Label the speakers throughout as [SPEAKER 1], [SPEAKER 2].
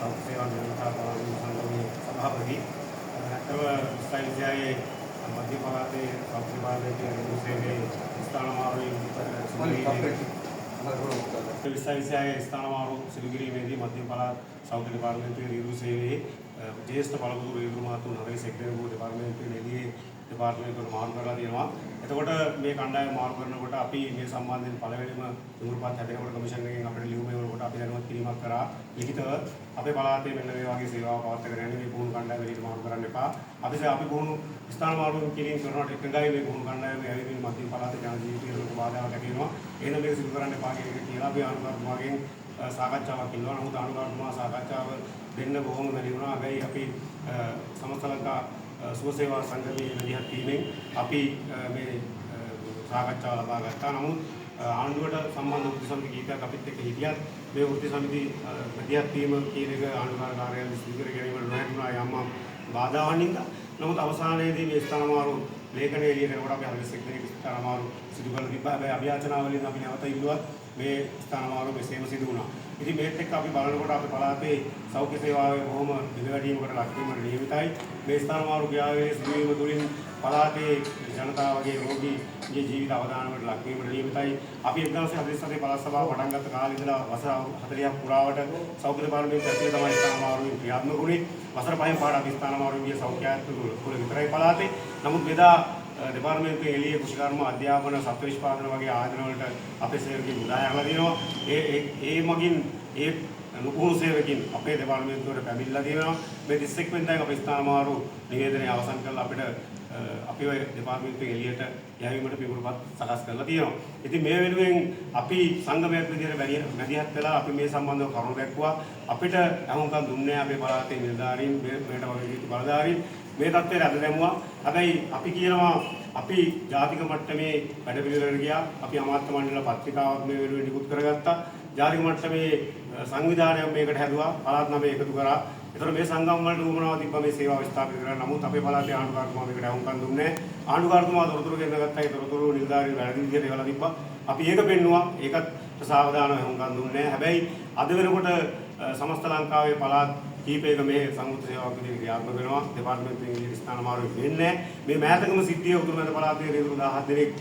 [SPEAKER 1] සෞඛ්‍ය සේවා නිලධාරීන් සංගමයේ සභාපති ස්ථානීය මධ්‍ය පළාතේ සෞඛ්‍ය විභාගයේ නියෝජනයේ ස්ථානමාරුවෙන් විශ්වවිද්‍යාලයේ ස්ථානමාරු සිදුකිරීමේදී මධ්‍ය පළාත් සෞඛ්‍ය දෙපාර්තමේන්තුවේ රීරු සේවයේ ජ්‍යෙෂ්ඨ පළමුදු රීරු මහතුන් හරේ සෙක්‍රටරි වූ දෙපාර්තමේන්තුවේ එළියේ දෙපාර්තමේන්තුවට මාරු කරලා තියෙනවා. එතකොට මේ කණ්ඩායම මාරු කරනකොට අපි මේ සම්බන්ධයෙන් පළවෙනිම දුරුපත් හැදෙනකොට කමිෂන් එකෙන් අපිට ලියුම එවනකොට අපි දැනුවත් කිරීමක් කරා. ලිඛිතව අපේ පළාතේ මෙන්න මේ වගේ සේවාවක් පවත්වාගෙන යන්නේ මේ පුහුණු කණ්ඩායම එළියට මාරු කරන්න එපා. අපි පුහුණු ස්ථාන මාරුවෙන් කිරීම කරනකොට එකඟයි මේ පුහුණු කණ්ඩායම ඇවිදින් මධ්‍යම පළාතේ ජන ජීවිතයට බාධාවක් ඇති වෙනවා. එහෙනම් මේක සිදු කරන්න එපා කියන එක කියලා අපි ආණ්ඩුකරුතුමාගෙන් සාකච්ඡාවක් ඉල්ලුවා. නමුත් ආණ්ඩුකරුතුමා සාකච්ඡාව දෙන්න බොහොම බැරි වුණා. හැබැයි අපි සමස්ත ලංකා සුවසේවා සංගමයේ විදිහට ටීමෙන් අපි මේ සාකච්ඡාව ලබා ගත්තා. නමුත් ආණ්ඩුවට සම්බන්ධ වෘත්ති සමිති කීපයක් අපිත් එක්ක හිටියත් මේ වෘත්ති සමිති මැදිහත් වීම කියන එක ආණ්ඩුකාර කාර්යාලයේ සිදු කර ගැනීමට නොහැකිුණා යම් බාධාවන් හින්දා. නමුත් අවසානයේදී මේ ස්ථානමාරු ලේඛනයේ එළියට එනකොට අපි 41 දෙනෙක් ස්ථානමාරු සිදු කරලා තිබ්බා. හැබැයි අභියාචනාවලින් අපි නැවත ඉල්ලුවත් මේ ස්ථානමාරු මෙසේම සිදු වුණා. ඉතින් මේත් එක්ක අපි බලනකොට අපේ පළාතේ සෞඛ්‍ය සේවාවේ බොහොම දිගවැඩීමකට ලක් වීමට නියමිතයි. මේ ස්ථානමාරු ක්‍රියාවේ සිදුවීම තුළින් පළාතේ ජනතාවගේ රෝගීගේ ජීවිත අවදානමට ලක් වීමට නියමිතයි. අපි 1947 පළාත් සභාව පටන් ගත්ත කාලේ ඉඳලා වසර 40ක් පුරාවට සෞඛ්‍ය දෙපාර්තමේන්තුව ඇතුලේ තමයි ස්ථානමාරුවෙන් ක්‍රියාත්මක වුණේ. වසර 5න් පාඩ අපි ස්ථානමාරුවේ සෞඛ්‍ය ආයතන වල විතරයි පළාතේ. නමුත් මෙදා දෙපාර්තමේන්තුවේ එළියේ කුෂිකර්ම අධ්‍යාපන සත්ව නිෂ්පාදන වගේ ආයතන වලට අපේ සේවකයන් උදාහරණ දෙනවා. ඒ මගින් ඒ නුපුහුණු සේවකයන් අපේ දෙපාර්තමේන්තුවට පැමිණලා තියෙනවා. මේ 31 වෙනිදා අපේ ස්ථානමාරු නිවේදනය අවසන් කරලා අපිට අපි ඔය දෙපාර්තමේන්තුවේ එළියට යැවීමට පිළිපොරපත් සකස් කරලා තියෙනවා. ඉතින් මේ වෙනුවෙන් අපි සංගමයක් විදිහට මැදිහත් වෙලා අපි මේ සම්බන්ධව කරුණු දැක්වුවා. අපිට අහුම්කම් දුන්නේ අපේ පළාතේ නිලධාරීන් මේකට වගේ බලධාරීන් මේ තත්ත්වයට අද දැමුවා. හැබැයි අපි කියනවා අපි ජාතික මට්ටමේ වැඩපිළිවෙලකට ගියා. අපි අමාත්‍ය මණ්ඩල පත්‍රිකාවක් මේ වෙනුවෙන් නිකුත් කරගත්තා. ජාතික මට්ටමේ සංවිධානයක් මේකට හැදුවා. පළාත් 9 එකතු කරා. ඒතර මේ සංගම් වලට උවමනාව තිබ්බා මේ සේවාව ස්ථාපිත කරලා. නමුත් අපේ පළාතේ ආණ්ඩුකාරතුමා මේකට අහුම්කම් දුන්නේ නැහැ. ආණ්ඩුකාරතුමා තොරතුරු ගෙන්න ගත්තා. ඒ තොරතුරු නිලධාරීන් වැරදි විදිහට ඒවලා තිබ්බා. අපි ඒක පෙන්නුවා. ඒකත් සාවධානව අහුම්කම් දුන්නේ නැහැ. හැබැයි අද වෙනකොට සමස්ත ලංකාවේ පළාත් කීපයක මේ සංයුක්ත සේවාවක් විදිහට ක්‍රියාත්මක වෙනවා. දෙපාර්තමේන්තුවේ ස්ථානමාරුවෙක් වෙන්නේ නැහැ. මේ මෑතකම සිද්ධිය උතුරු මැද පළාතේ රීදුරු 17 දෙනෙක්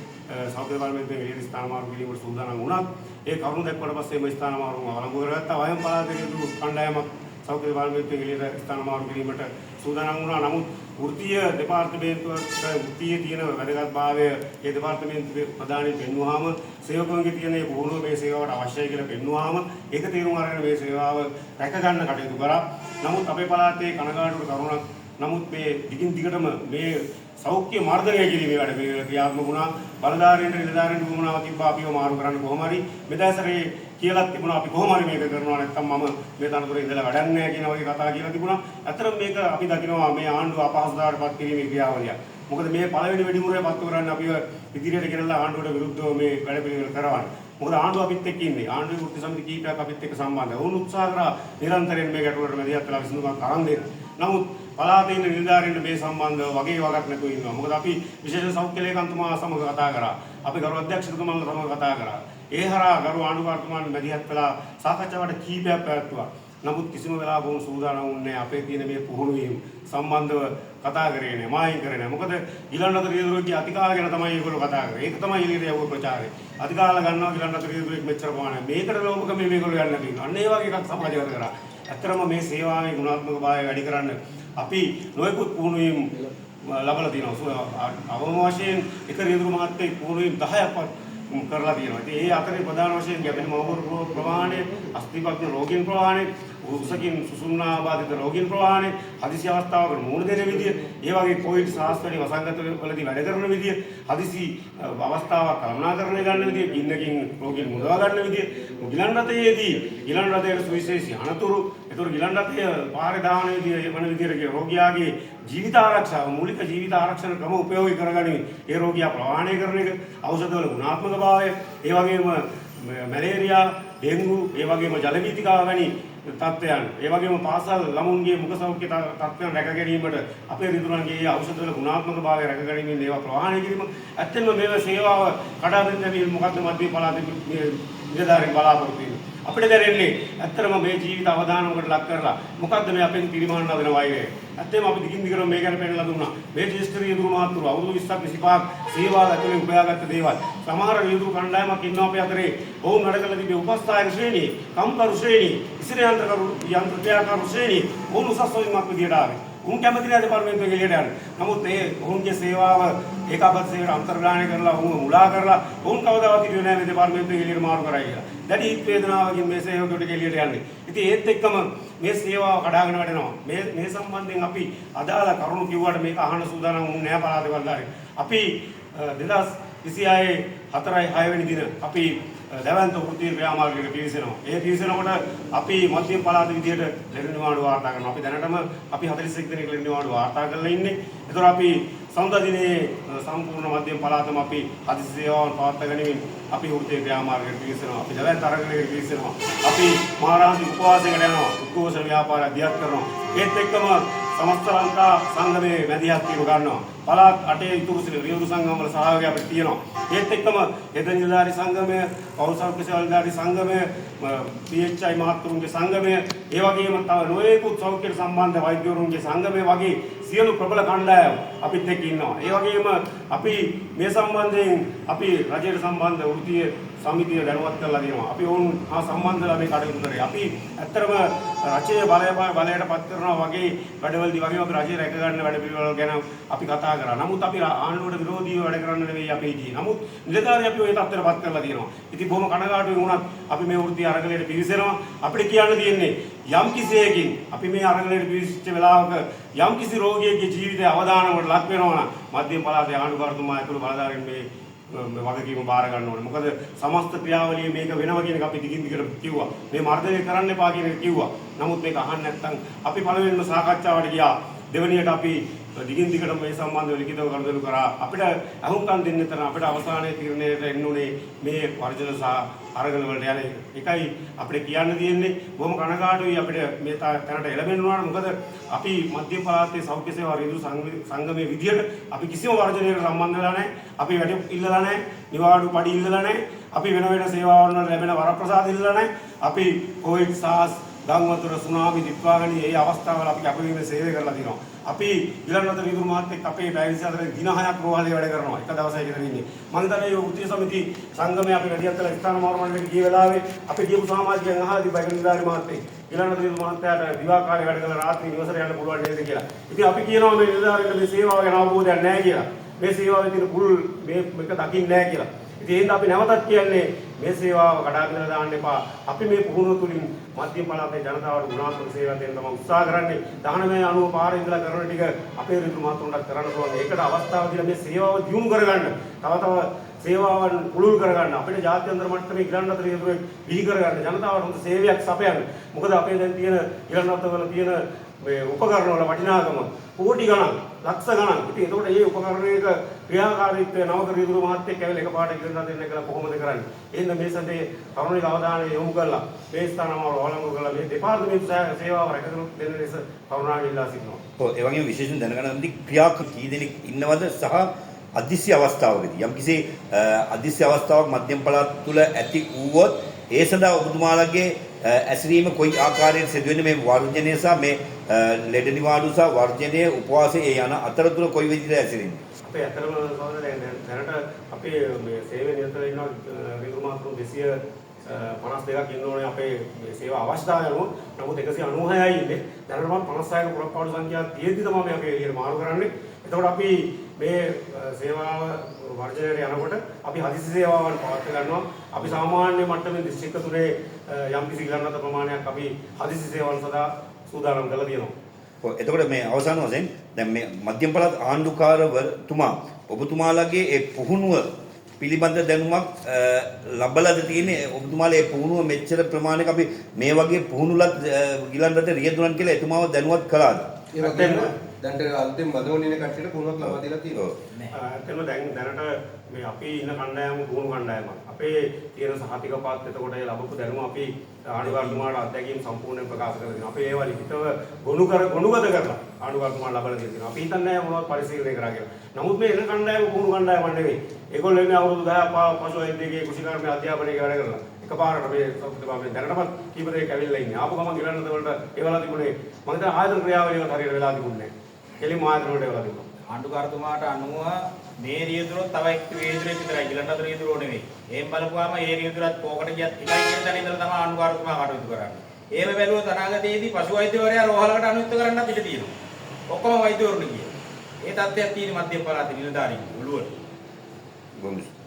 [SPEAKER 1] සෞඛ්‍ය දෙපාර්තමේන්තුවේ එළියට ස්ථානමාරු කිරීමට සූදානම් වුණත් ඒ කරුණු දැක්වට පස්සේ මේ ස්ථානමාරුව අවලංගු කරගත්තා. වයම් පළාතේ රීදුරු කණ්ඩායමක් සෞඛ්‍ය දෙපාර්තමේන්තුවේ එළියට ස්ථානමාරු කිරීමට සූදානම් වුණා. නමුත් වෘත්තීය දෙපාර්තමේන්තුවට වෘත්තීය තියෙන වැදගත්භාවය ඒ දෙපාර්තමේන්තුවේ ප්‍රධානීන් පෙන්වුවාම සේවකයන්ගේ තියෙන මේ පුහුණුව මේ සේවාවට අවශ්‍යයි කියලා පෙන්වුවාම ඒක තේරුම් අරගෙන මේ සේවාව රැක ගන්න කටයුතු කරා. නමුත් අපේ පළාතේ කනගාටුවට කරුණක් නමුත් මේ දිගින් දිගටම මේ සෞඛ්‍ය මර්ධනය කිරීමේ වැඩ පිළිවෙල ක්‍රියාත්මක වුණා. බලධාරීන්ට නිලධාරීන්ට උවමනාව තිබ්බා අපිව මාරු කරන්න කොහොම හරි. මෙදාසරේ කියලා තිබුණා අපි කොහොම හරි මේක කරනවා නැත්නම් මම මේ තනතුරේ ඉඳලා වැඩක් නැහැ කියන වගේ කතා කියලා තිබුණා. අතරම මේක අපි දකිනවා මේ ආණ්ඩුව අපහසුතාවයටපත් කිරීමේ ක්‍රියාවලියක්. මොකද මේ පළවෙනි වෙඩිමුරේ පත්තු කරන්න අපිව ඉදිරියට ගෙනල්ලා ආණ්ඩුවට විරුද්ධව මේ වැඩ පිළිවෙල කරවන්න. මොකද ආණ්ඩුව අපිත් එක්ක ඉන්නේ. ආණ්ඩුවේ වෘත්ති සමිති කීපයක් අපිත් එක්ක සම්බන්ධයි. වුන් උත්සාහ කරා නිරන්තරයෙන් මේ ගැටලුවට මැදිහත් වෙලා විසඳුමක් අරන් දෙන්න. නමුත් පළාතේ ඉන්න නිලධාරීන්ට මේ සම්බන්ධව වගේ වගක් නැතුව ඉන්නවා. මොකද අපි විශේෂ සෞඛ්‍ය ලේකම්තුමා සමග කතා කරා. අපි ගරු අධ්‍යක්ෂකතුමාලා සමග කතා කරා. ඒ හරහා ගරු ආණ්ඩුකාරතුමාන් මැදිහත් වෙලා සාකච්ඡාවට කීපයක් පැවැත්තුවා. නමුත් කිසිම වෙලාවක වුන් සූදානම් වුණේ අපේ තියෙන මේ පුහුණු වීම සම්බන්ධව කතා කරේ නෑ, මායින් කරේ නෑ. මොකද ගිලන් අතර රියදුරෙක්ගේ අතිකාල ගැන තමයි ඒගොල්ලෝ කතා කරේ. ඒක තමයි එළියට යවුව ප්‍රචාරය. අතිකාල ගන්නවා ගිලන් අතර රියදුරෙක් මෙච්චර ප්‍රමාණයක්. මේකට ලෝභකම මේගොල්ලෝ යන්නේ නැති. අන්න ඒ වගේ එකක් සමාජගත කරා. ඇත්තරම මේ සේවාවේ ගුණාත්මක භාවය වැඩි කරන්න අපි නොයෙකුත් පුහුණු වීම ලබලා තියෙනවා. අවම වශයෙන් එක රියදුරු මහත්තයෙක් පුහුණු වීම 10ක් කරලා තියෙනවා. ඉතින් ඒ අතරේ ප්‍රධාන වශයෙන් ගැබෙන මව්වරු ප්‍රමාණය, අස්ථිපත්න රෝගීන් ප්‍රමාණය, උසකින් සුසුම්නා බාධිත රෝගීන් ප්‍රමාණය, හදිසි අවස්ථාවකට මුහුණ දෙන විදිය, ඒ වගේ කොවිඩ් සාස්ත්‍රණි වසංගත වලදී වැඩ කරන විදිය, හදිසි අවස්ථාවක් කළමනාකරණය ගන්න විදිය, ගින්නකින් රෝගීන් මුදවා ගන්න විදිය, ගිලන් රථයේදී ගිලන් රථයේ සුවිශේෂී අනතුරු, ඒතර ගිලන් රථය පාරේ දාන විදිය වෙන විදියට රෝගියාගේ ජීවිත ආරක්ෂාව, මූලික ජීවිත ආරක්ෂණ ක්‍රම උපයෝගී කරගනිමින් ඒ රෝගියා ප්‍රවාහනය කරන එක, ඖෂධවල ගුණාත්මක භාවය, ඒ වගේම මැලේරියා, ඩෙන්ගු, ඒ වගේම ජල වීතිකාව වැනි තත්ත්වයන්, ඒ වගේම පාසල් ළමුන්ගේ මුඛ සෞඛ්‍ය තත්ත්වයන් රැක ගැනීමට අපේ රිදුරන්ගේ ඖෂධවල ගුණාත්මක භාවය රැක ගැනීමෙන් ඒවා ප්‍රවාහනය කිරීම ඇත්තෙන්ම මේ සේවාව කඩා දෙන්න මේ මොකද්ද මධ්‍ය පළාතේ නිලධාරීන් බලාපොරොත්තු වෙන්නේ. අපිට දැනෙන්නේ ඇත්තටම මේ ජීවිත අවදානමකට ලක් කරලා මොකද්ද මේ අපෙන් පිරිමාන්න හදන වෛරය. ඇත්තටම අපි දිගින් දිගටම මේ ගැන පෙන්නලා දුන්නා. මේ ජ්‍යෙෂ්ඨ රියදුරු මහත්තුරු අවුරුදු 20ක් 25ක් සේවාව ඇතුලේ උපයාගත්ත දේවල්. සමහර රියදුරු කණ්ඩායමක් ඉන්නවා අපේ අතරේ. ඔවුන් වැඩ කළ තිබේ උපස්ථායක ශ්‍රේණියේ, කම්කරු ශ්‍රේණියේ, ඉසිර යන්ත්‍ර ක්‍රියාකාර ශ්‍රේණියේ ඔවුන් උසස් සොයුමක් විදියට ආවේ. උන් කැමති නැහැ දෙපාර්තමේන්තුවේ එළියට යන්න. නමුත් මේ ඔවුන්ගේ සේවාව ඒකාබද්ධ සේවයට අන්තර්ගාමී කරලා ඔවුන් මුලා කරලා ඔවුන් කවදාවත් ඉන්නේ නැහැ මේ දෙපාර්තමේන්තුවේ එළියට මාරු කරයි කියලා. දැඩි හිත් වේදනාවකින් මේ සේවකයන්ට එළියට යන්නේ. ඉතින් ඒත් එක්කම මේ සේවාව කඩාගෙන වැටෙනවා. මේ සම්බන්ධයෙන් අපි අදාළ කරුණු කිව්වට මේක අහන්න සූදානම් වුණ නැහැ පළාතේ වල්ලාරේ. අපි 2026 4/6 වෙනි දින අපි දැවැන්ත වෘත්තීය ක්‍රියාමාර්ගයක පිවිසෙනවා. ඒ පිවිසෙනකොට අපි මධ්‍යම පළාත විදියට ලෙඩ නිවාඩු වාර්තා කරනවා. අපි දැනටම අපි 41 දෙනෙක් ලෙඩ නිවාඩු වාර්තා කරලා ඉන්නේ. ඒතර අපි සඳුදා දිනේ සම්පූර්ණ මධ්‍යම පළාතම අපි හදිසි සේවාවන් පවත්වා ගැනීම අපි වෘත්තීය ක්‍රියාමාර්ගයක පිවිසෙනවා. අපි දැවැන්ත අරගලයක පිවිසෙනවා. අපි මහාරාන්ති උපවාසයකට යනවා. උද්ඝෝෂණ ව්‍යාපාරය දියත් කරනවා. ඒත් එක්කම සමස්ත ලංකා සංගමයේ මැදිහත් වීම ගන්නවා. පළාත් 8 ඉතුරු රියදුරු සංගම වල සහයෝගය අපිට තියෙනවා. ඒත් එක්කම හෙද නිලධාරි සංගමය, පෞර සෞඛ්‍ය සේවා නිලධාරි සංගමය, PHI මහත්තුරුන්ගේ සංගමය, ඒ වගේම තව නොයෙකුත් සෞඛ්‍ය සම්බන්ධ වෛද්‍යවරුන්ගේ සංගමය වගේ සියලු ප්‍රබල කණ්ඩායම් අපිත් එක්ක ඉන්නවා. ඒ වගේම අපි මේ සම්බන්ධයෙන් අපි රජයට සම්බන්ධ වෘත්තීය සමිතිය දැනුවත් කරලා දෙනවා. අපි වුන් හා සම්බන්ධලා මේ කටයුතු කරේ. අපි ඇත්තටම රජයේ බලයට පත් කරනවා වගේ වැඩවලදී වගේම අපි රජය රැක ගන්න වැඩ පිළිවෙල ගැන අපි කතා කරා. නමුත් අපි ආණ්ඩුවට විරෝධීව වැඩ කරන්න නෙවෙයි අපි හිටියේ. නමුත් නිලධාරී අපි ওই තත්ත්වයට පත් කරලා තියෙනවා. ඉතින් බොහොම කනගාටුයි වුණත් අපි මේ වෘත්තීය අරගලයට පිවිසෙනවා. අපිට කියන්න තියෙන්නේ යම් කිසියකින් අපි මේ අරගලයට පිවිසිච්ච වෙලාවක යම් කිසි රෝගියෙකුගේ ජීවිතය අවදානමකට ලක් වෙනවා නම් මධ්‍යම පළාතේ ආණ්ඩුකාරතුමා ඇතුළු බලධාරීන් මේ වගකීම බාර ගන්න ඕනේ. මොකද සමස්ත ක්‍රියාවලිය මේක වෙනවා කියන එක අපි දිගින් දිගට කිව්වා. මේ මර්ධනය කරන්න එපා කියන එක කිව්වා. නමුත් මේක අහන්න නැත්නම් අපි පළවෙනිම සාකච්ඡාවට ගියා. දෙවෙනියට අපි දිගින් දිගට මේ සම්බන්ධව ලිඛිතව කරුණු කරා. අපිට අහුම්කම් දෙන්න තරම් අපිට අවසානයේ තීරණයට එන්න උනේ මේ වර්ජන සහ අරගල වලට යන එකයි අපිට කියන්න තියෙන්නේ. බොහොම කනගාටුයි අපිට මේ තැනට එළඹෙන්න උනාට. මොකද අපි මධ්‍යම පළාතේ සෞඛ්‍ය සේවා රියදුරු සංගමයේ විදියට අපි කිසිම වර්ජනයකට සම්බන්ධ වෙලා නැහැ. අපි වැඩ ඉල්ලලා නැහැ. නිවාඩු පඩි ඉල්ලලා නැහැ. අපි වෙන වෙන සේවාවන් වල ලැබෙන වරප්‍රසාද ඉල්ලලා නැහැ. අපි කොවිඩ් සාස් ගංවතුර සුනාමි දිත්වාගනි මේ අවස්ථාවල අපි අපේ සේවය කරලා තිනවා. අපි ඊළඟට රියදුරු මාත් එක්ක අපේ පැය 24 දින 6ක් රෝහලේ වැඩ කරනවා. එක දවසයි ගෙදර ඉන්නේ. මම හිතන්නේ මේ වෘත්තීය සමිති සංගමයේ අපි වැඩියත් කළ ස්ථාන මාර්ගවලට ගිය වෙලාවේ අපි කියපු සමාජිකයන් අහලා තිබ්බා නිලධාරි මාත් එක්ක. ඊළඟට රියදුරු මහත්තයාට දිවා කාලේ වැඩ කළ රාත්‍රී නිවසට යන්න පුළුවන් නේද කියලා. ඉතින් අපි කියනවා මේ නිලධාරීන්ට මේ සේවාව ගැන අවබෝධයක් නැහැ කියලා. මේ සේවාවේ තියෙන පුළුල් මේක දකින්නේ නැහැ කියලා. ඉතින් එහෙනම් අපි නැවතත් කියන්නේ මේ සේවාව කඩාගෙන දාන්න එපා. අපි මේ පුහුණුව තුලින් මධ්‍යම පළාතේ ජනතාවට ගුණාත්මක සේවයක් දෙන්න තමයි උත්සාහ කරන්නේ. 1990 පාරේ ඉඳලා කරන ටික අපේ රියදුරු මහතුන්ට කරන්න පුළුවන්. ඒකට අවස්ථාව දීලා මේ සේවාව දියුණු කරගන්න. තව සේවාවන් පුළුල් කරගන්න. අපිට ජාත්‍යන්තර මට්ටමේ ග්‍රාන්ඩ් අතර රියදුරු බිහි කරගන්න. ජනතාවට හොඳ සේවයක් සපයන්න. මොකද අපේ දැන් තියෙන ඊළඟවල තියෙන මේ උපකරණ වල වටිනාකම කෝටි ගණන්, ලක්ෂ ගණන්. ඉතින් ඒකට මේ උපකරණයක ක්‍රියාකාරීත්වය නවක රියදුරු මහත්තයෙක් ඇවිල්ලා එකපාරට ඉගෙනලා දෙන්න කියලා කොහොමද කරන්නේ? එහෙනම් මේ සඳේ කරුණික අවධානය යොමු කරලා මේ ස්ථානවල වළංගු කරලා මේ දෙපාර්තමේන්තු සේවාව රැකගෙන දෙන්න ලෙස කරුණාවෙන් ඉල්ලා සිටිනවා.
[SPEAKER 2] ඔව් ඒ වගේම විශේෂයෙන් දැනගන්න ක්‍රියාක කී දෙනෙක් ඉන්නවද සහ අදිසි අවස්ථාවකදී යම්කිසි අදිසි අවස්ථාවක් මධ්‍යම පළාත තුල ඇති වුවොත් ඒ සඳහා ඔබතුමාලගේ ඇසිරීම කොයි ආකාරයෙන් සිදු වෙන්නේ මේ වර්ජනය සහ මේ ලෙඩ නිවාඩු සහ වර්ජනයේ උපවාසයේ ඒ යන අතරතුර කොයි විදිහට ඇසිරෙන්නේ?
[SPEAKER 1] අපේ අතරම දැනට අපේ මේ සේවය නිරතව ඉන්න රියදුරු මාත්‍රු 252ක් ඉන්න ඕනේ අපේ මේ සේවා අවශ්‍යතාවය අනුව. නමුත් 196යි ඉන්නේ. දැනට මම 56ක පුරප්පාඩු සංඛ්‍යාව තියෙද්දි තමයි අපි එළියට මාරු කරන්නේ. එතකොට අපි මේ සේවාව වර්ජනයට යනකොට අපි හදිසි සේවාවන් පවත්වා ගන්නවා. අපි සාමාන්‍ය මට්ටමේ දිස්ත්‍රික්ක තුනේ යම්කිසි ගණනක ප්‍රමාණයක් අපි හදිසි සේවාවන් සඳහා සූදානම් කරලා තියෙනවා.
[SPEAKER 2] ඔව් එතකොට මේ අවසාන වශයෙන් දැන් මේ මධ්‍යම පළාත් ආණ්ඩුකාරවරතුමා ඔබතුමාලගේ ඒ පුහුණුව පිළිබඳ දැනුමක් ලබලාද තියෙන්නේ? ඔබතුමාලා ඒ පුහුණුව මෙච්චර ප්‍රමාණයක අපි මේ වගේ පුහුණුලත් ගිලන්රට රියදුරන් කියලා එතුමාව දැනුවත් කළාද?
[SPEAKER 3] ඒ වගේම දැන්ට අලුතෙන් මදෝනින කට්ටියට පුහුණුවක් ලබා දීලා තියෙනවා.
[SPEAKER 1] ඇත්තටම දැනට මේ අපි ඉන්න කණ්ඩායම දුණු කණ්ඩායමක්. අපේ තියෙන සහතික පාත් එතකොට ඒ ලැබපු දැනුම අපි ආණ්ඩුකර්තුමාට අත්දැකීම් සම්පූර්ණයෙන් ප්‍රකාශ කරලා දෙනවා. අපි ඒවා ලිඛිතව ගොනුගත කරලා ආණ්ඩුකර්තුමාට ලබා දෙනවා. අපි හිතන්නේ මොනවද පරිශීලනය කරා කියලා. නමුත් මේ එන කණ්ඩායම දුණු කණ්ඩායමක් නෙවෙයි. ඒගොල්ලෝ ඉන්නේ අවුරුදු 10ක් පසු වෛද්‍යකීය කුෂිකාර්මික අධ්‍යාපනයක වැඩ කරලා. එකපාරට මේ සෞඛ්‍ය දැනටමත් කීප දෙනෙක් ඇවිල්ලා ඉන්නේ. ආපු ගමන් ගිලන්නද වලට ඒවලා තිබුණේ මම හිතන ආයතන ක්‍රියාවලියකට හරියට වෙලා තිබුණේ නැහැ. කෙලින්ම ආයතන වලට වෙලා තිබුණා.
[SPEAKER 3] ආණ්ඩුකාරතුමාට අනුව මේ රියදුරොත් තව එක් රියදුරෙක් විතරයි ගිලන්ට රියදුරෝ නෙවෙයි. එහෙන් බලපුවාම ඒ රියදුරත් කෝකට ගියත් එකයි කියන තැන ඉඳලා තමයි ආණ්ඩුකාරතුමා කටයුතු කරන්නේ. එහෙම බැලුවොත් අනාගතයේදී පශු වෛද්‍යවරයා රෝහලකට අනුයුක්ත කරන්නත් ඉඩ තියෙනවා. ඔක්කොම වෛද්‍යවරුන් ගියේ. ඒ තත්ත්වයක් තියෙන මධ්‍යම පළාතේ නිලධාරීන් ඔළුවට.
[SPEAKER 2] බොහොම